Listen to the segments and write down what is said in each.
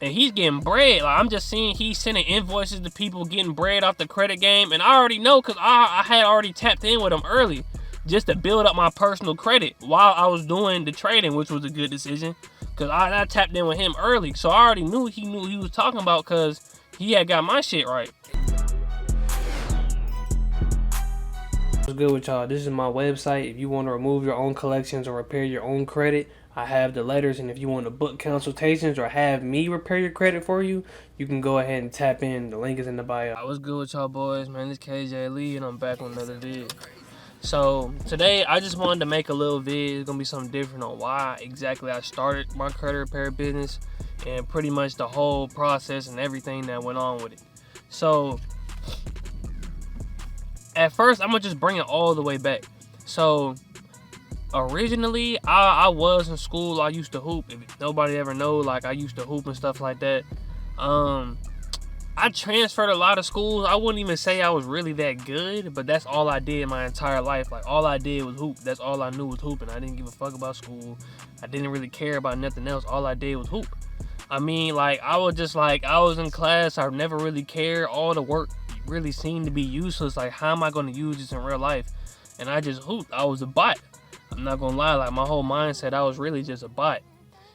and he's getting bread. Like, I'm just seeing he's sending invoices to people getting bread off the credit game, and I already know because I had already tapped in with him early just to build up my personal credit while I was doing the trading, which was a good decision because I tapped in with him early, so I already knew he was talking about because he had got my shit right. What's good with y'all? This is my website. If you want to remove your own collections or repair your own credit, I have the letters, and if you want to book consultations or have me repair your credit for you, you can go ahead and tap in. The link is in the bio. What's good with y'all boys, man? This KJ Lee, and I'm back with another vid. So today I just wanted to make a little vid. It's gonna be something different on why exactly I started my credit repair business and pretty much the whole process and everything that went on with it. So at first, I'm gonna just bring it all the way back. So originally, I was in school. I used to hoop. If nobody ever know, like, I used to hoop and stuff like that. I transferred a lot of schools. I wouldn't even say I was really that good, but that's all I did my entire life. Like, all I did was hoop. That's all I knew was hooping. I didn't give a fuck about school. I didn't really care about nothing else. All I did was hoop. I mean, like, I was in class. I never really cared. All the work really seemed to be useless. Like, how am I going to use this in real life? And I just hooped. I was a bot. I'm not gonna lie, like, my whole mindset, I was really just a bot.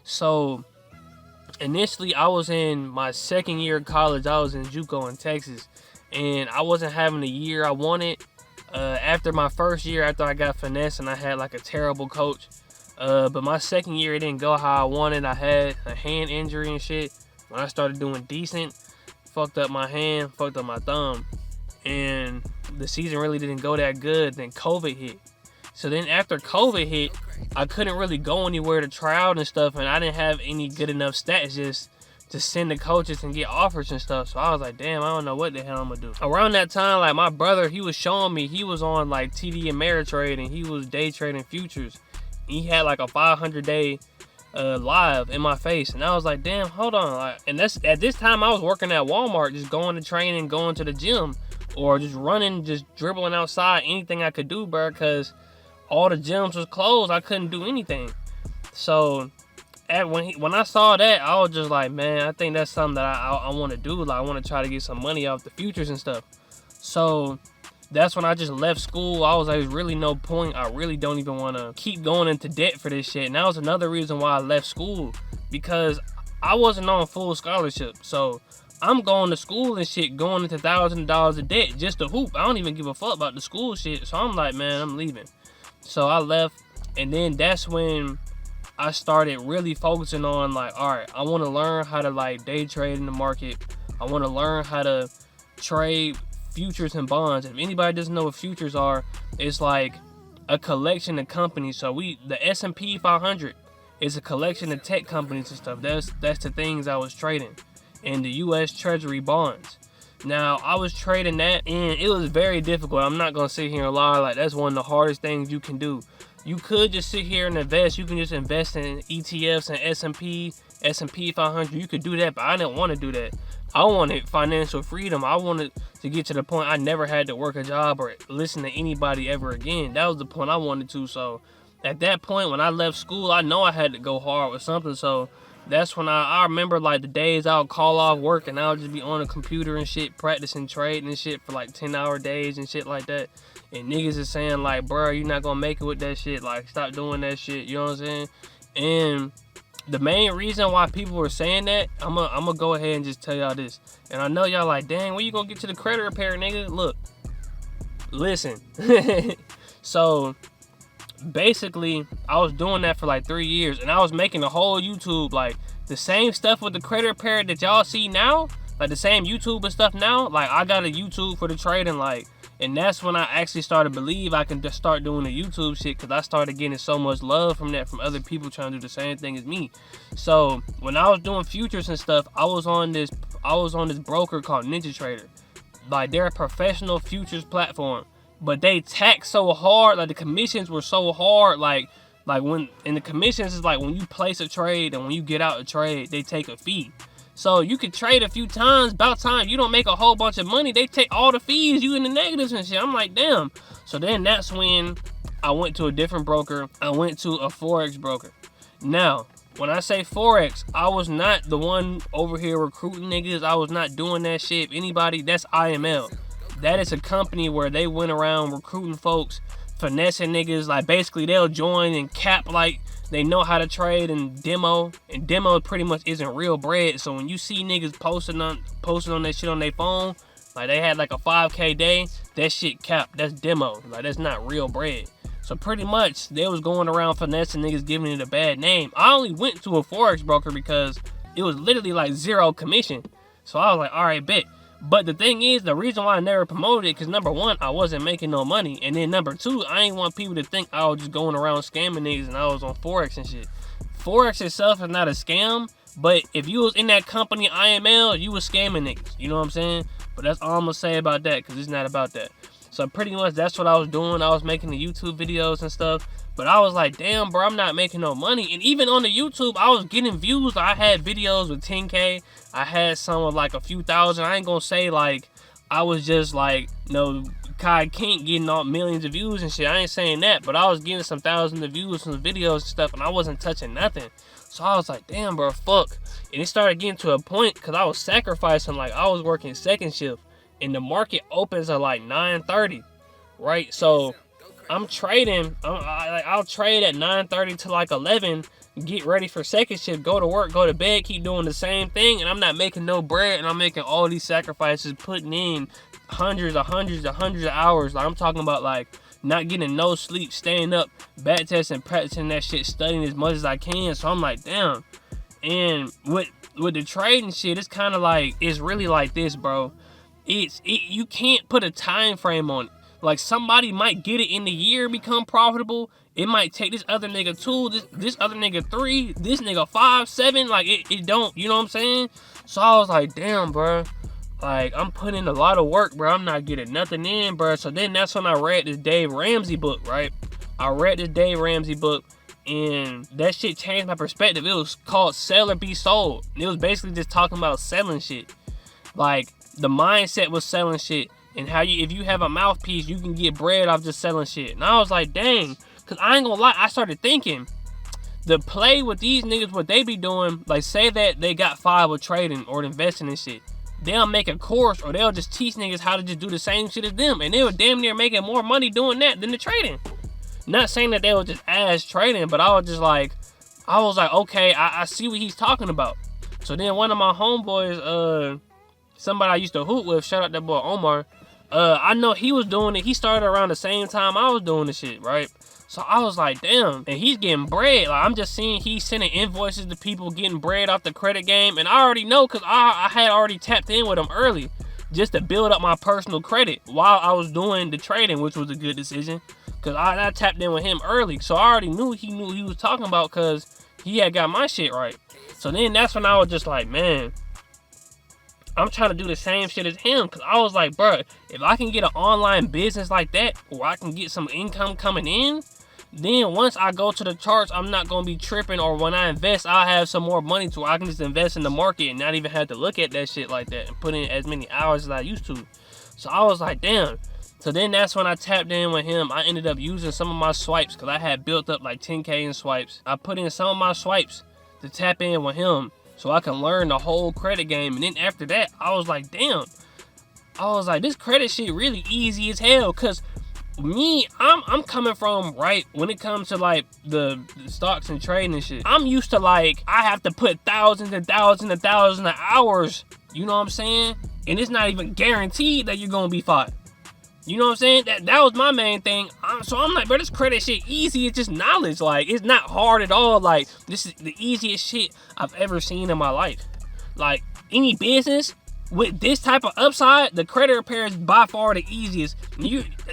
So initially, I was in my second year of college. I was in JUCO in Texas, and I wasn't having the year I wanted. After my first year, after I got finessed and I had like a terrible coach, but my second year, it didn't go how I wanted. I had a hand injury and shit. When I started doing decent, fucked up my hand, fucked up my thumb, and the season really didn't go that good. Then COVID hit. So then after COVID hit, I couldn't really go anywhere to try out and stuff, and I didn't have any good enough stats just to send the coaches and get offers and stuff. So I was like, damn, I don't know what the hell I'm gonna do. Around that time, like, my brother, he was showing me, he was on like TD Ameritrade, and he was day trading futures. He had like a 500-day live in my face, and I was like, damn, hold on. Like, and that's at this time I was working at Walmart, just going to training, going to the gym, or just running, just dribbling outside, anything I could do, bro, because all the gyms was closed. I couldn't do anything. So when I saw that, I was just like, man, I think that's something that I want to do. Like, I want to try to get some money off the futures and stuff. So that's when I just left school. I was like, there's really no point. I really don't even want to keep going into debt for this shit. And that was another reason why I left school, because I wasn't on full scholarship. So I'm going to school and shit, going into thousands of dollars of debt just to hoop. I don't even give a fuck about the school shit. So I'm like, man, I'm leaving. So I left, and then that's when I started really focusing on, like, all right, I want to learn how to, like, day trade in the market. I want to learn how to trade futures and bonds. If anybody doesn't know what futures are, it's like a collection of companies. So the S&P 500 is a collection of tech companies and stuff. That's the things I was trading, and the U.S. Treasury bonds. Now, I was trading that, and it was very difficult. I'm not going to sit here and lie. Like, that's one of the hardest things you can do. You could just sit here and invest. You can just invest in ETFs and S&P 500. You could do that, but I didn't want to do that. I wanted financial freedom. I wanted to get to the point I never had to work a job or listen to anybody ever again. That was the point I wanted to. So at that point, when I left school, I know I had to go hard with something. So that's when I remember, like, the days I would call off work and I would just be on the computer and shit, practicing trading and shit for like 10-hour days and shit like that. And niggas is saying, like, bro, you're not gonna make it with that shit. Like, stop doing that shit. You know what I'm saying? And the main reason why people were saying that, I'm gonna go ahead and just tell y'all this. And I know y'all like, dang, when you gonna get to the credit repair, nigga? Look, listen. So basically, I was doing that for like 3 years, and I was making a whole YouTube, like, the same stuff with the credit repair that y'all see now, like the same YouTube and stuff now. Like, I got a YouTube for the trading, like, and that's when I actually started to believe I can just start doing the YouTube shit, because I started getting so much love from that, from other people trying to do the same thing as me. So when I was doing futures and stuff, I was on this broker called NinjaTrader. Like, they're a professional futures platform, but they tax so hard. Like, the commissions were so hard. Like when, and the commissions is like when you place a trade and when you get out a trade, they take a fee. So you can trade a few times, about time you don't make a whole bunch of money, they take all the fees, you in the negatives and shit. I'm like, damn. So then that's when I went to a different broker. I went to a Forex broker. Now, when I say Forex, I was not the one over here recruiting niggas. I was not doing that shit. If anybody, that's IML. That is a company where they went around recruiting folks, finessing niggas. Like, basically, they'll join and cap like they know how to trade and demo. And demo pretty much isn't real bread. So when you see niggas posting on that shit on their phone, like they had like a 5K day, that shit cap. That's demo. Like, that's not real bread. So pretty much, they was going around finessing niggas, giving it a bad name. I only went to a Forex broker because it was literally like 0 commission. So I was like, all right, bet. But the thing is, the reason why I never promoted it, because number one, I wasn't making no money. And then number two, I ain't want people to think I was just going around scamming niggas and I was on Forex and shit. Forex itself is not a scam, but if you was in that company IML, you was scamming niggas. You know what I'm saying? But that's all I'm going to say about that, because it's not about that. So pretty much that's what I was doing. I was making the YouTube videos and stuff. But I was like, damn, bro, I'm not making no money. And even on the YouTube, I was getting views. I had videos with 10K. I had some with like a few thousand. I ain't gonna say like I was just like, no, Kai Kent getting all millions of views and shit. I ain't saying that. But I was getting some thousands of views from the videos and stuff. And I wasn't touching nothing. So I was like, damn, bro, fuck. And it started getting to a point because I was sacrificing. Like, I was working second shift. And the market opens at like 9:30, right? So I'm trading. I'll trade at 9:30 to like 11, get ready for second shift, go to work, go to bed, keep doing the same thing, and I'm not making no bread, and I'm making all these sacrifices, putting in hundreds of hours. Like, I'm talking about like not getting no sleep, staying up, back testing, practicing that shit, studying as much as I can. So I'm like, damn. And with the trading shit, it's kind of like, it's really like this, bro. You can't put a time frame on it. Like, somebody might get it in the year, become profitable. It might take this other nigga 2, this other nigga 3, this nigga 5, 7. Like, it don't, you know what I'm saying? So I was like, damn, bro. Like, I'm putting in a lot of work, bro. I'm not getting nothing in, bro. So then that's when I read this Dave Ramsey book, right? I read this Dave Ramsey book, and that shit changed my perspective. It was called Sell or Be Sold. It was basically just talking about selling shit. Like, the mindset was selling shit, and how if you have a mouthpiece, you can get bread off just selling shit. And I was like, dang, because I ain't gonna lie, I started thinking, the play with these niggas, what they be doing, like, say that they got 5 with trading or investing in shit, they'll make a course, or they'll just teach niggas how to just do the same shit as them, and they were damn near making more money doing that than the trading. Not saying that they were just ass trading, but I was like, okay, I see what he's talking about. So then one of my homeboys, somebody I used to hoop with, shout out that boy Omar, I know he was doing it. He started around the same time I was doing the shit, right? So I was like, damn, and he's getting bread. Like, I'm just seeing he's sending invoices to people, getting bread off the credit game. And I already know, because I had already tapped in with him early just to build up my personal credit while I was doing the trading, which was a good decision, because I tapped in with him early. So I already knew he was talking about, because he had got my shit right. So then that's when I was just like, man, I'm trying to do the same shit as him, because I was like, bro, if I can get an online business like that, or I can get some income coming in, then once I go to the charts, I'm not going to be tripping, or when I invest, I'll have some more money to where I can just invest in the market and not even have to look at that shit like that and put in as many hours as I used to. So I was like, damn. So then that's when I tapped in with him. I ended up using some of my swipes, because I had built up like 10K in swipes. I put in some of my swipes to tap in with him, so I can learn the whole credit game. And then after that, I was like, damn. I was like, this credit shit really easy as hell. Because me, I'm coming from, right, when it comes to like the stocks and trading and shit, I'm used to like, I have to put thousands and thousands and thousands of hours. You know what I'm saying? And it's not even guaranteed that you're going to be fine. You know what I'm saying? That was my main thing. So I'm like, bro, this credit shit easy. It's just knowledge. Like, it's not hard at all. Like, this is the easiest shit I've ever seen in my life. Like, any business with this type of upside, the credit repair is by far the easiest.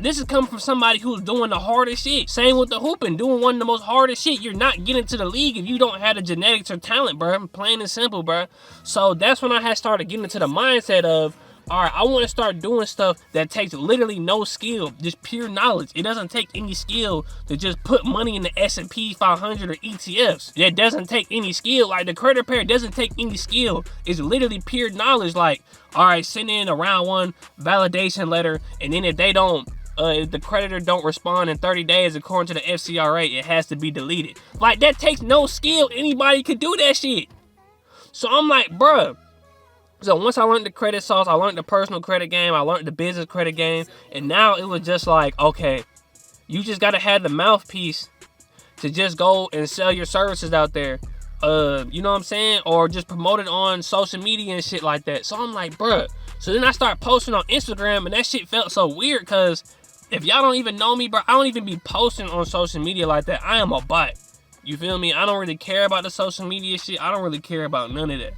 This is coming from somebody who's doing the hardest shit. Same with the hooping, doing one of the most hardest shit. You're not getting to the league if you don't have the genetics or talent, bro. Plain and simple, bro. So that's when I had started getting into the mindset of, all right, I want to start doing stuff that takes literally no skill, just pure knowledge. It doesn't take any skill to just put money in the S&P 500 or ETFs. That doesn't take any skill. Like, the credit repair doesn't take any skill. It's literally pure knowledge. Like, all right, send in a round 1 validation letter, and then if they don't if the creditor don't respond in 30 days according to the FCRA, it has to be deleted. Like, that takes no skill. Anybody could do that shit. So I'm like, bruh. So once I learned the credit sauce, I learned the personal credit game, I learned the business credit game, and now it was just like, okay, you just gotta have the mouthpiece to just go and sell your services out there. You know what I'm saying? Or just promote it on social media and shit like that. So I'm like, bruh. So then I start posting on Instagram, and that shit felt so weird, because if y'all don't even know me, bro, I don't even be posting on social media like that. I am a bot. You feel me? I don't really care about the social media shit. I don't really care about none of that.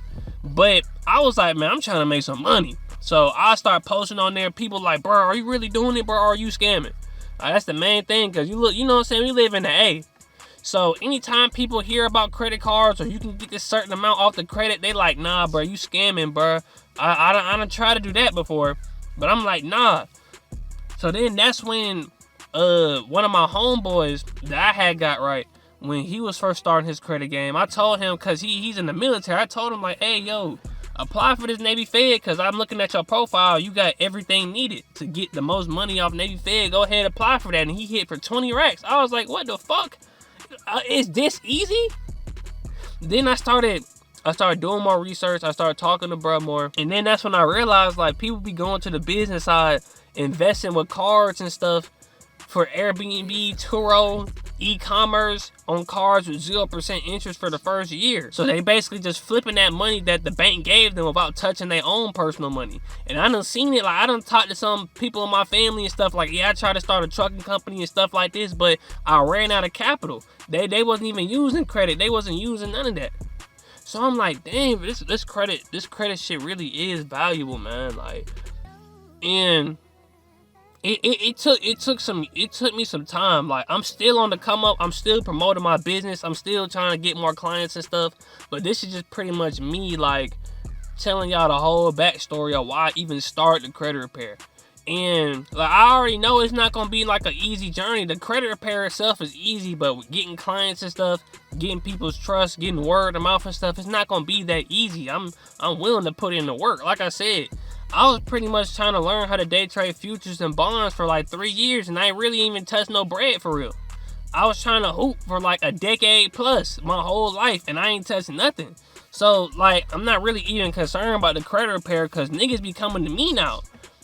But I was like, man, I'm trying to make some money. So I start posting on there. People like, bro, are you really doing it, bro? Or are you scamming? That's the main thing, because you know what I'm saying? We live in the A. So anytime people hear about credit cards or you can get this certain amount off the credit, they like, nah, bro, you scamming, bro. I done tried to do that before, but I'm like, nah. So then that's when one of my homeboys that I had got right, when he was first starting his credit game, I told him, because he's in the military, I told him like, hey, yo, apply for this Navy Fed, because I'm looking at your profile. You got everything needed to get the most money off Navy Fed. Go ahead, apply for that. And he hit for 20 racks. I was like, what the fuck? Is this easy? Then I started doing more research. I started talking to bro more. And then that's when I realized, like, people be going to the business side, investing with cards and stuff for Airbnb, Turo, e-commerce on cards with 0% interest for the first year. So they basically just flipping that money that the bank gave them without touching their own personal money. And I done seen it. Like, I done talked to some people in my family and stuff like, yeah, I tried to start a trucking company and stuff like this, but I ran out of capital. They wasn't even using credit. They wasn't using none of that. So I'm like, damn, this credit shit really is valuable, man. Like, and it took me some time. Like, I'm still on the come up. I'm still promoting my business. I'm still trying to get more clients and stuff. But this is just pretty much me, like, telling y'all the whole backstory of why I even started the credit repair. And like, I already know it's not gonna be like an easy journey. The credit repair itself is easy, but with getting clients and stuff, getting people's trust, getting word of mouth and stuff, it's not gonna be that easy. I'm willing to put in the work. Like I said, I was pretty much trying to learn how to day trade futures and bonds for like 3 years, and I ain't really even touched no bread for real. I was trying to hoop for like a decade plus my whole life, and I ain't touched nothing. So like, I'm not really even concerned about the credit repair, because niggas be coming to me now.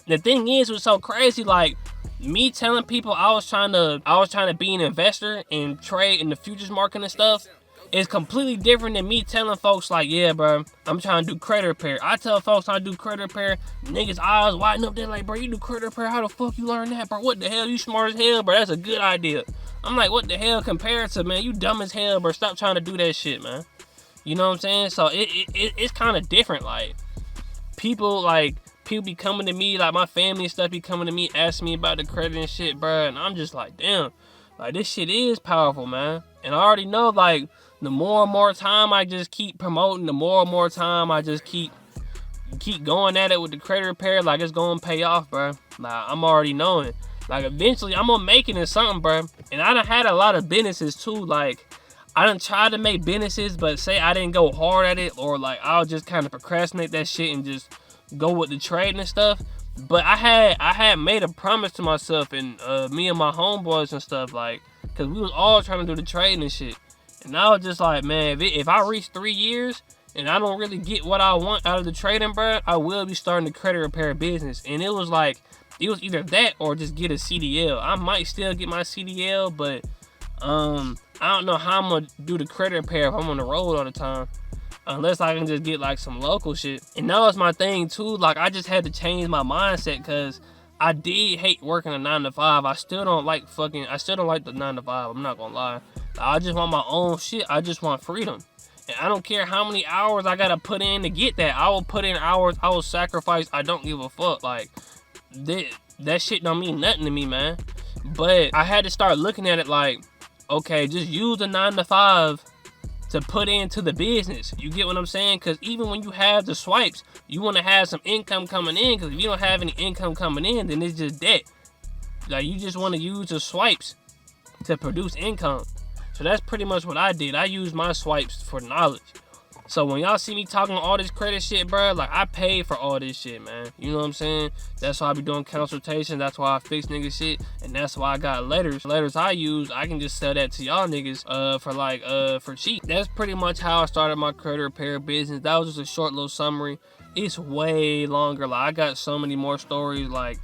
The thing is, what's so crazy, like, me telling people I was trying to be an investor and trade in the futures market and stuff is completely different than me telling folks like, yeah, bro, I'm trying to do credit repair. I tell folks I do credit repair, niggas' eyes widen up. They're like, bro, you do credit repair? How the fuck you learn that, bro? What the hell? You smart as hell, bro. That's a good idea. I'm like, what the hell compared to, man, you dumb as hell, bro. Stop trying to do that shit, man. You know what I'm saying? So it's kind of different. Like, people be coming to me, like my family and stuff be coming to me, asking me about the credit and shit, bro. And I'm just like, damn, like, this shit is powerful, man. And I already know, like, the more and more time I just keep promoting, the more and more time I just keep going at it with the credit repair, like, it's gonna pay off, bro. Like, I'm already knowing. Like, eventually I'm gonna make it in something, bro. And I done had a lot of businesses too. Like, I done tried to make businesses, but say I didn't go hard at it, or like I'll just kind of procrastinate that shit and just go with the trading and stuff. But I had made a promise to myself and me and my homeboys and stuff, like, because we was all trying to do the trading and shit. And I was just like, man, if I reach 3 years and I don't really get what I want out of the trading, bro, I will be starting the credit repair business. And it was like, it was either that or just get a CDL. I might still get my CDL, but I don't know how I'm gonna do the credit repair if I'm on the road all the time. Unless I can just get like some local shit. And that was my thing too. Like, I just had to change my mindset, because I did hate working a 9 to 5. I still don't like the 9 to 5. I'm not gonna lie. I just want my own shit. I just want freedom. And I don't care how many hours I gotta put in to get that. I will put in hours. I will sacrifice. I don't give a fuck. Like, that shit don't mean nothing to me, man. But I had to start looking at it like, okay, just use the 9 to 5 to put into the business. You get what I'm saying? Because even when you have the swipes, you want to have some income coming in, because if you don't have any income coming in, then it's just debt. Like, you just want to use the swipes to produce income. So that's pretty much what I did. I used my swipes for knowledge. So when y'all see me talking all this credit shit, bro, like I paid for all this shit, man. You know what I'm saying? That's why I be doing consultations. That's why I fix niggas shit, and that's why I got letters. Letters I use, I can just sell that to y'all niggas for cheap. That's pretty much how I started my credit repair business. That was just a short little summary. It's way longer. Like I got so many more stories. Like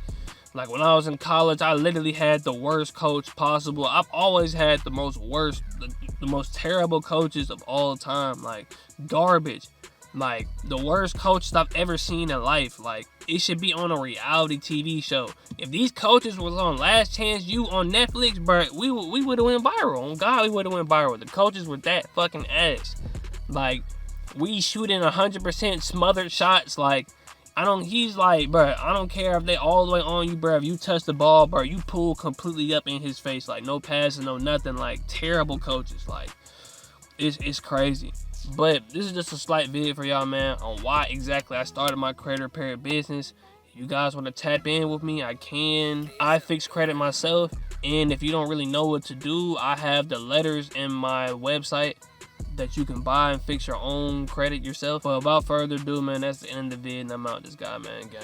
when I was in college, I literally had the worst coach possible. I've always had the most terrible coaches of all time. Like garbage. Like the worst coaches I've ever seen in life. Like it should be on a reality TV show. If these coaches was on Last Chance U on Netflix, bro, we would have went viral. On God, we would have went viral. The coaches were that fucking ass. Like we shooting 100% smothered shots. Like he's like, bro, I don't care if they all the way on you, bro. If you touch the ball, bro, you pull completely up in his face. Like no passing, no nothing. Like terrible coaches. Like it's crazy. But this is just a slight video for y'all, man, on why exactly I started my credit repair business. If you guys want to tap in with me, I can. I fix credit myself. And if you don't really know what to do, I have the letters in my website that you can buy and fix your own credit yourself. But without further ado, man, that's the end of the video, and I'm out. This guy, man, gang.